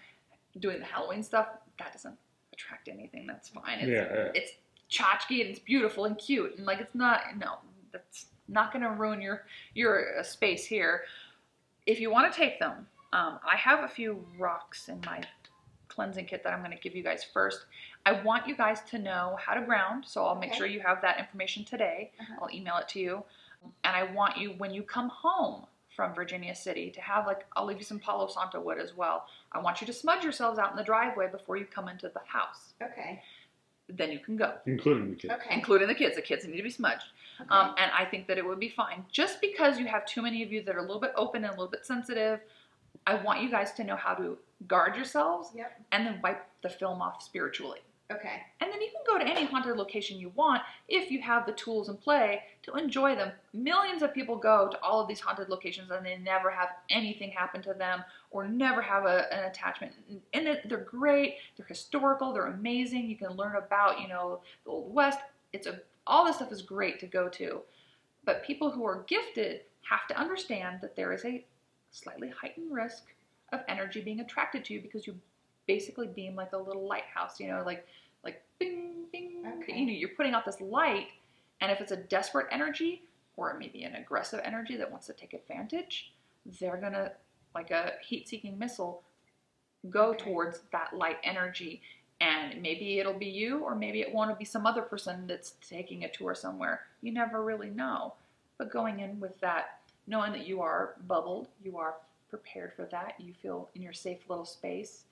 doing the Halloween stuff. That doesn't attract anything. That's fine. It's tchotchke and it's beautiful and cute and it's not. No, that's not going to ruin your space here. If you want to take them, I have a few rocks in my cleansing kit that I'm going to give you guys first. I want you guys to know how to ground, so I'll make Okay. sure you have that information today. Uh-huh. I'll email it to you. And I want you, when you come home from Virginia City, to have I'll leave you some Palo Santo wood as well. I want you to smudge yourselves out in the driveway before you come into the house. Okay. then you can go. Including the kids. Okay. Including the kids. The kids need to be smudged. Okay. And I think that it would be fine. Just because you have too many of you that are a little bit open and a little bit sensitive, I want you guys to know how to guard yourselves Yep. and then wipe the film off spiritually. Okay. And then you can go to any haunted location you want if you have the tools in play to enjoy them. Millions of people go to all of these haunted locations and they never have anything happen to them or never have an attachment. And they're great, they're historical, they're amazing. You can learn about, the Old West. All this stuff is great to go to. But people who are gifted have to understand that there is a slightly heightened risk of energy being attracted to you because you basically beam like a little lighthouse, like bing, bing. Okay. You're putting out this light, and if it's a desperate energy or maybe an aggressive energy that wants to take advantage, they're gonna, like a heat-seeking missile, go Okay. towards that light energy. And maybe it'll be you, or maybe it won't be some other person that's taking a tour somewhere. You never really know. But going in with that, knowing that you are bubbled, you are prepared for that, you feel in your safe little space,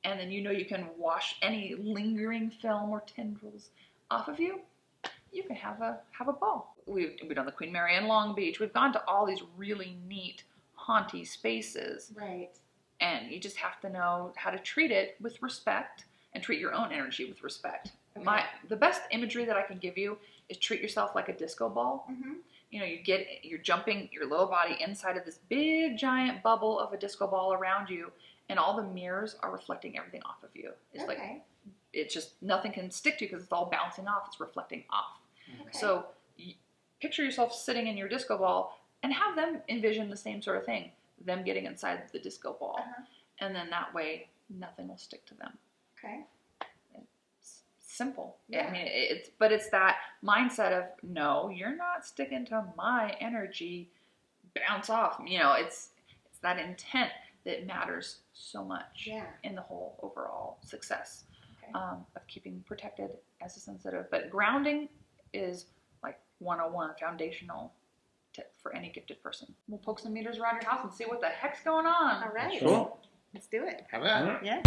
and then you can wash any lingering film or tendrils off of you, you can have a ball. We've done the Queen Mary in Long Beach. We've gone to all these really neat, haunty spaces. Right. And you just have to know how to treat it with respect and treat your own energy with respect. Okay. The best imagery that I can give you is treat yourself like a disco ball. Mm-hmm. You're jumping your little body inside of this big giant bubble of a disco ball around you, and all the mirrors are reflecting everything off of you. It's like, it's just, nothing can stick to you because it's all bouncing off, it's reflecting off. Okay. So picture yourself sitting in your disco ball and have them envision the same sort of thing, them getting inside the disco ball. Uh-huh. And then that way, nothing will stick to them. Okay. It's simple. Yeah. I mean, it's that mindset of, no, you're not sticking to my energy, bounce off. It's that intent that matters so much in the whole overall success of keeping protected as a sensitive. But grounding is like 101, foundational tip for any gifted person. We'll poke some meters around your house and see what the heck's going on. All right. Sure. Let's do it. How about? All right. Yeah.